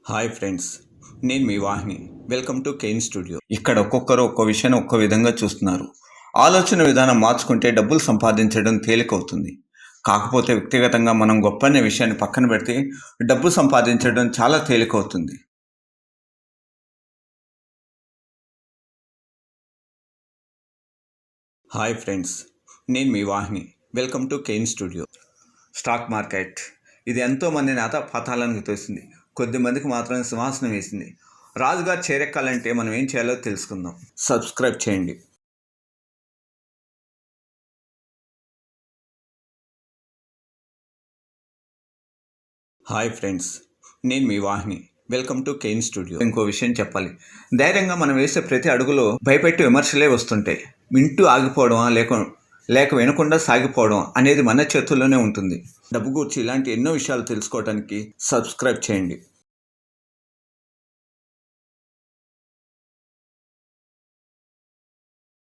Hi friends, నేను మీ Vahini. Welcome to Ken studio. ఇక్కడ ఒక్కొక్కరు ఒక్కో విషయాన్ని ఒక్కో విధంగా చూస్తున్నారు. ఆలోచన విధానం మార్చుకుంటే డబ్బులు సంపాదించడం తేలికవుతుంది. కాకపోతే వ్యక్తిగతంగా మనం గొప్ప అనే విషయాన్ని పక్కన పెడితే డబ్బు సంపాదించడం చాలా తేలికవుతుంది. హాయ్ ఫ్రెండ్స్, నేను మీ Vahini. Welcome to Ken studio. Stock market ఇది ఎంతోమంది నేత పతాలను తోసింది. కొద్దిమందికి మాత్రం సింహాసనం వేసింది. రాజుగారు చేరెక్కాలంటే మనం ఏం చేయాలో తెలుసుకుందాం. సబ్స్క్రైబ్ చేయండి. హాయ్ ఫ్రెండ్స్, నేను మీ Vahini. Welcome to Ken studio. ఇంకో విషయం చెప్పాలి. ధైర్యంగా మనం వేసే ప్రతి అడుగులో భయపెట్టి విమర్శలే వస్తుంటాయి. వింటూ ఆగిపోవడమా లేక వినకుండా సాగిపోవడం అనేది మన చేతుల్లోనే ఉంటుంది. డబ్బు గురించి ఇలాంటి ఎన్నో విషయాలు తెలుసుకోవడానికి సబ్స్క్రైబ్ చేయండి.